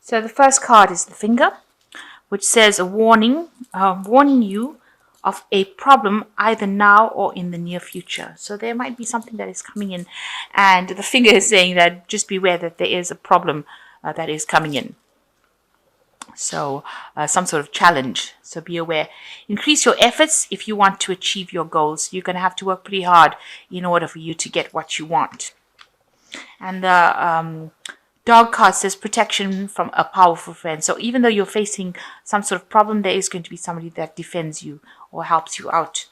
So the first card is the finger, which says a warning, warning you of a problem either now or in the near future. So there might be something that is coming in, and the finger is saying that just beware that there is a problem that is coming in. So some sort of challenge. So be aware. Increase your efforts if you want to achieve your goals. You're going to have to work pretty hard in order for you to get what you want. And the dog card says protection from a powerful friend. So even though you're facing some sort of problem, there is going to be somebody that defends you or helps you out.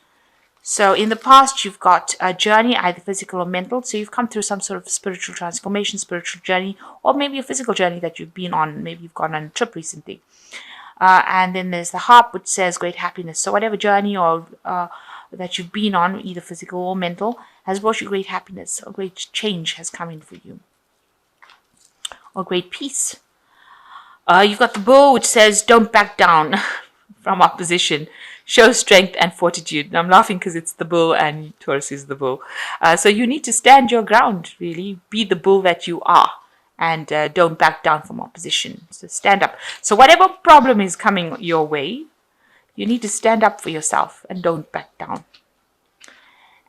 So in the past, you've got a journey, either physical or mental. So you've come through some sort of spiritual transformation, spiritual journey, or maybe a physical journey that you've been on. Maybe you've gone on a trip recently. And then there's the harp, which says great happiness. So whatever journey or that you've been on, either physical or mental, has brought you great happiness. A great change has come in for you. Or great peace. You've got the bull, which says don't back down from opposition. Show strength and fortitude. And I'm laughing because it's the bull and Taurus is the bull. So you need to stand your ground, really. Be the bull that you are. And don't back down from opposition. So stand up. So whatever problem is coming your way, you need to stand up for yourself and don't back down.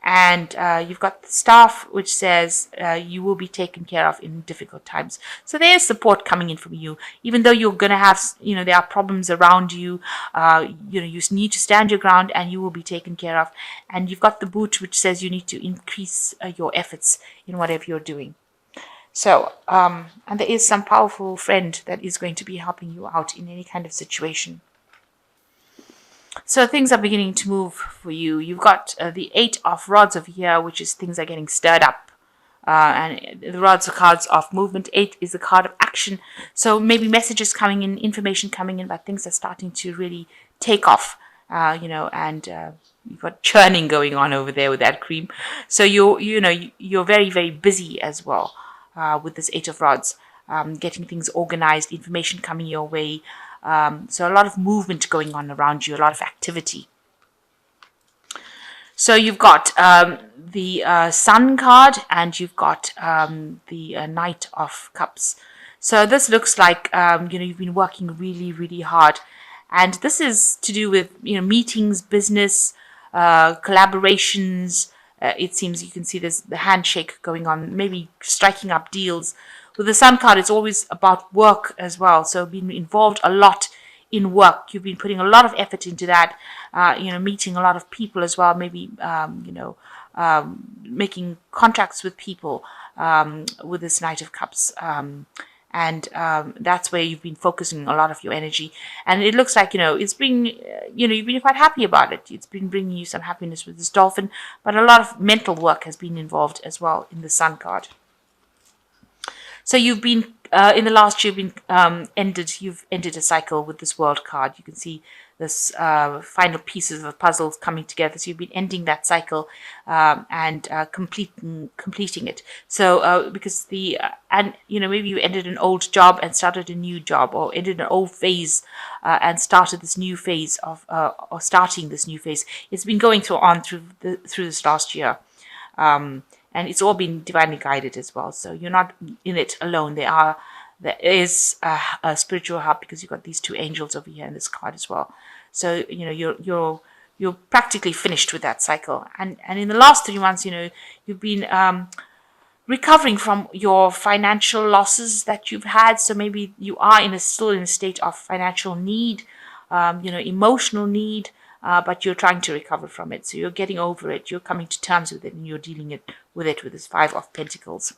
And you've got the staff, which says you will be taken care of in difficult times. So there's support coming in from you. Even though you're going to have, there are problems around you, you need to stand your ground and you will be taken care of. And you've got the boot, which says you need to increase your efforts in whatever you're doing. So, and there is some powerful friend that is going to be helping you out in any kind of situation. So things are beginning to move for you. You've got the 8 of rods over here, which is things are getting stirred up. And the rods are cards of movement. 8 is a card of action. So maybe messages coming in, information coming in, but things are starting to really take off, and you've got churning going on over there with that cream. So you're very, very busy as well with this 8 of rods, getting things organized, information coming your way. So a lot of movement going on around you, a lot of activity. So you've got the Sun card and you've got the Knight of Cups. So this looks like, you've been working really, really hard. And this is to do with, meetings, business, collaborations. It seems you can see there's the handshake going on, maybe striking up deals. With the Sun card, it's always about work as well. So being involved a lot in work. You've been putting a lot of effort into that, meeting a lot of people as well, maybe, making contracts with people with this Knight of Cups. And that's where you've been focusing a lot of your energy. And it looks like, it's been, you've been quite happy about it. It's been bringing you some happiness with this dolphin, but a lot of mental work has been involved as well in the Sun card. So you've been, in the last year, you've ended a cycle with this World card. You can see this final pieces of the puzzles coming together. So you've been ending that cycle and completing it. So because maybe you ended an old job and started a new job, or ended an old phase and started this new phase or starting this new phase. It's been going through this last year. And it's all been divinely guided as well. So you're not in it alone. There is a spiritual help because you've got these 2 angels over here in this card as well. So, you're practically finished with that cycle. And in the last 3 months, you've been recovering from your financial losses that you've had. So maybe you are still in a state of financial need, emotional need. But you're trying to recover from it. So you're getting over it. You're coming to terms with it, and you're dealing with this 5 of Pentacles.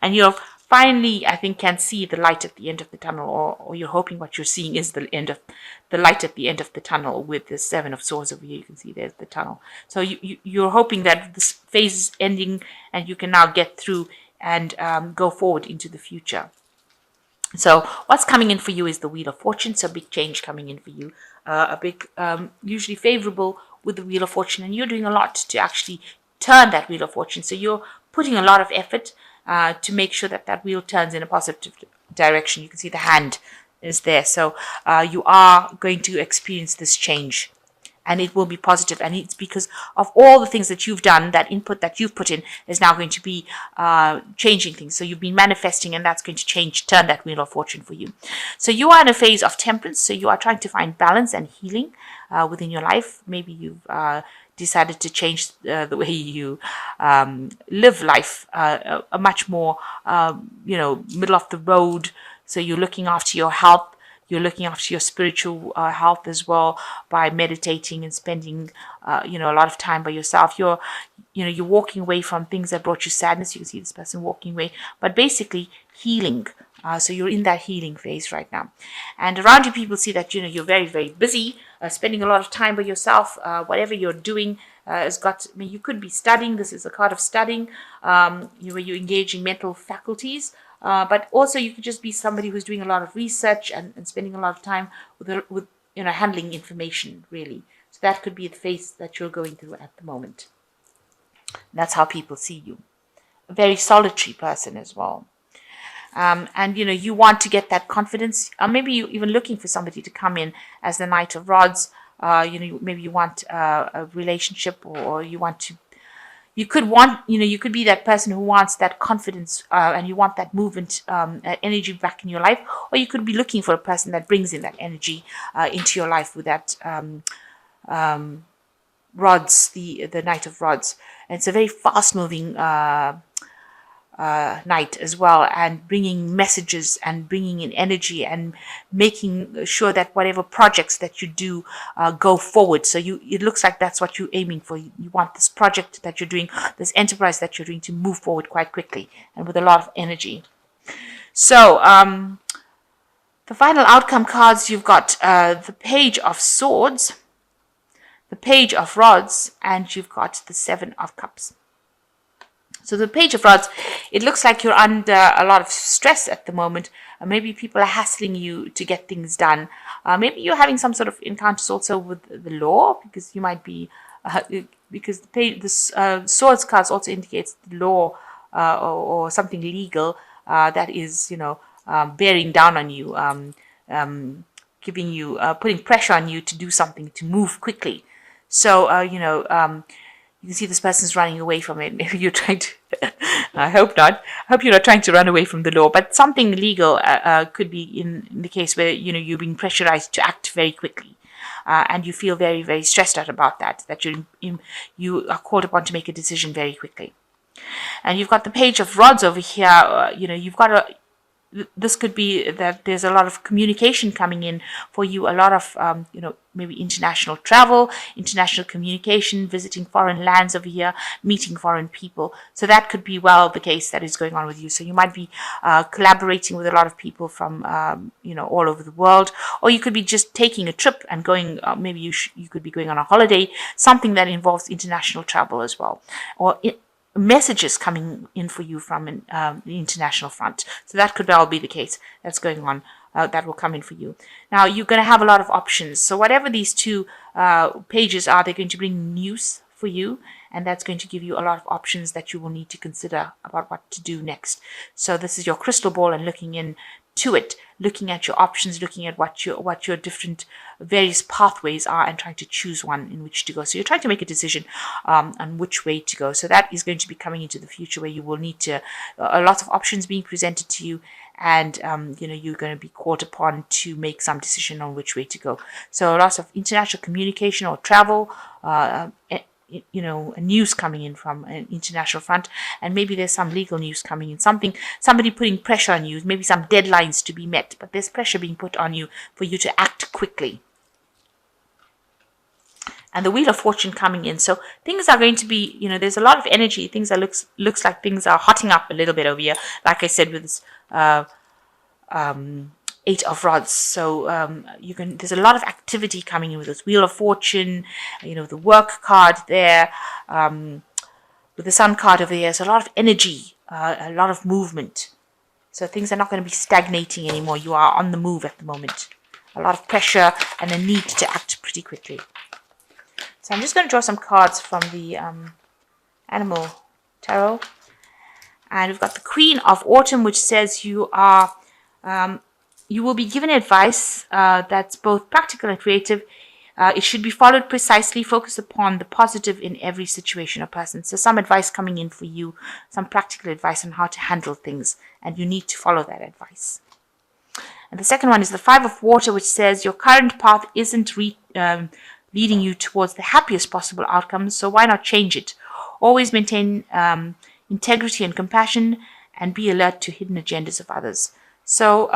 And you're finally, I think, can see the light at the end of the tunnel, or you're hoping what you're seeing is the light at the end of the tunnel with the 7 of Swords over here. You can see there's the tunnel. So you're hoping that this phase is ending and you can now get through and go forward into the future. So what's coming in for you is the Wheel of Fortune. So big change coming in for you. A big, usually favorable with the Wheel of Fortune. And you're doing a lot to actually turn that Wheel of Fortune. So you're putting a lot of effort to make sure that wheel turns in a positive direction. You can see the hand is there. So you are going to experience this change. and it will be positive. And it's because of all the things that you've done, that input that you've put in is now going to be changing things. So you've been manifesting, and that's going to turn that wheel of fortune for you. So you are in a phase of temperance. So you are trying to find balance and healing within your life. Maybe you've decided to change the way you live life, a much more, middle of the road. So you're looking after your health. You're looking after your spiritual health as well by meditating and spending, a lot of time by yourself. You're walking away from things that brought you sadness. You can see this person walking away, but basically healing. So you're in that healing phase right now. And around you, people see that, you're very, very busy, spending a lot of time by yourself. Whatever you're doing you could be studying. This is a card of studying, where you're engaging mental faculties. But also you could just be somebody who's doing a lot of research and spending a lot of time with handling information, really. So that could be the phase that you're going through at the moment. And that's how people see you. A very solitary person as well. And you want to get that confidence. Maybe you're even looking for somebody to come in as the Knight of Rods. Maybe you want a relationship, or you want to. You could be that person who wants that confidence, and you want that movement, that energy back in your life. Or you could be looking for a person that brings in that energy into your life with that rods, the Knight of Rods. And it's a very fast-moving night as well, and bringing messages and bringing in energy and making sure that whatever projects that you do go forward. So it looks like that's what you're aiming for. You want this project that you're doing, this enterprise that you're doing, to move forward quite quickly and with a lot of energy. So the final outcome cards, you've got the Page of Swords, the Page of Rods, and you've got the Seven of Cups. So the Page of Rods, it looks like you're under a lot of stress at the moment. Maybe people are hassling you to get things done. Maybe you're having some sort of encounters also with the law, because you might be, because the Swords cards also indicates the law or something legal that is, bearing down on you, giving you, putting pressure on you to do something, to move quickly. So, you can see this person's running away from it. Maybe you're trying to, I hope not. I hope you're not trying to run away from the law, but something legal could be in the case where, you're being pressurized to act very quickly. And you feel very, very stressed out about that you are called upon to make a decision very quickly. And you've got the Page of Rods over here. You've got this could be that there's a lot of communication coming in for you, a lot of, maybe international travel, international communication, visiting foreign lands over here, meeting foreign people. So that could be the case that is going on with you. So you might be collaborating with a lot of people from, all over the world, or you could be just taking a trip and going, maybe you could be going on a holiday, something that involves international travel as well, or messages coming in for you from the international front. So that could well be the case that's going on, that will come in for you. Now, you're going to have a lot of options. So whatever these two pages are, they're going to bring news for you, and that's going to give you a lot of options that you will need to consider about what to do next. So this is your crystal ball, and looking into it, looking at your options, looking at what your different various pathways are, and trying to choose one in which to go. So you're trying to make a decision on which way to go. So that is going to be coming into the future, where you will need to a lot of options being presented to you, and you're going to be called upon to make some decision on which way to go. So lots of international communication or travel, news coming in from an international front, and maybe there's some legal news coming in, somebody putting pressure on you, maybe some deadlines to be met, but there's pressure being put on you for you to act quickly. And the Wheel of Fortune coming in. So things are going to be, there's a lot of energy. Things are looks like things are hotting up a little bit over here. Like I said, with this Eight of Rods. So there's a lot of activity coming in with this Wheel of Fortune. The work card there, with the Sun card over here. There's a lot of energy, a lot of movement. So things are not going to be stagnating anymore. You are on the move at the moment. A lot of pressure and a need to act pretty quickly. So I'm just going to draw some cards from the Animal Tarot. And we've got the Queen of Autumn, which says you will be given advice that's both practical and creative. It should be followed precisely. Focus upon the positive in every situation or person. So some advice coming in for you, some practical advice on how to handle things, and you need to follow that advice. And the second one is the Five of Water, which says your current path isn't leading you towards the happiest possible outcomes, so why not change it? Always maintain integrity and compassion, and be alert to hidden agendas of others. So,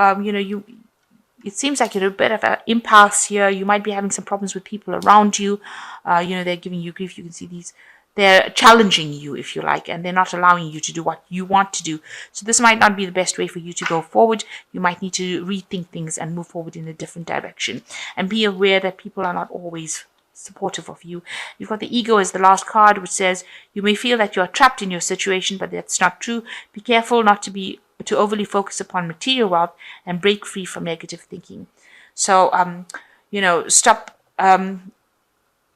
it seems like you're a bit of an impasse here. You might be having some problems with people around you. They're giving you grief. You can see these. They're challenging you, if you like, and they're not allowing you to do what you want to do. So this might not be the best way for you to go forward. You might need to rethink things and move forward in a different direction. And be aware that people are not always supportive of you. You've got the ego as the last card, which says you may feel that you're trapped in your situation, but that's not true. Be careful not to overly focus upon material wealth and break free from negative thinking. So, stop.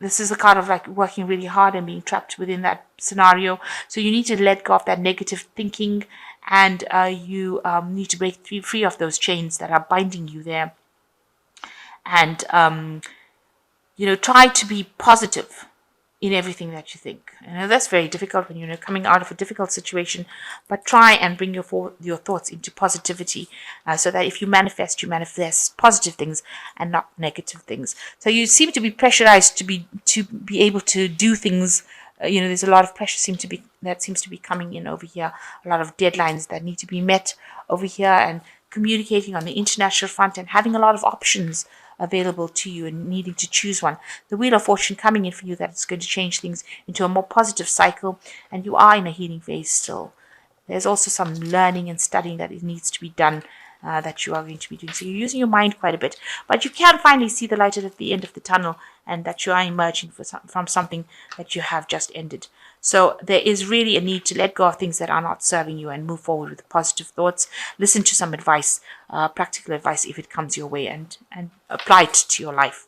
This is a card of like working really hard and being trapped within that scenario. So you need to let go of that negative thinking, and you need to break free of those chains that are binding you there. And, try to be positive in everything that you think. That's very difficult when you're coming out of a difficult situation, but try and bring your thoughts into positivity, so that if you manifest positive things and not negative things. So you seem to be pressurized to be able to do things. There's a lot of pressure seems to be coming in over here. A lot of deadlines that need to be met over here, and communicating on the international front and having a lot of options available to you and needing to choose one. The Wheel of Fortune coming in for you, that it's going to change things into a more positive cycle, and you are in a healing phase still. There's also some learning and studying that it needs to be done, that you are going to be doing. So you're using your mind quite a bit, but you can finally see the light at the end of the tunnel, and that you are emerging from something that you have just ended. So there is really a need to let go of things that are not serving you and move forward with positive thoughts. Listen to some advice, practical advice if it comes your way, and apply it to your life.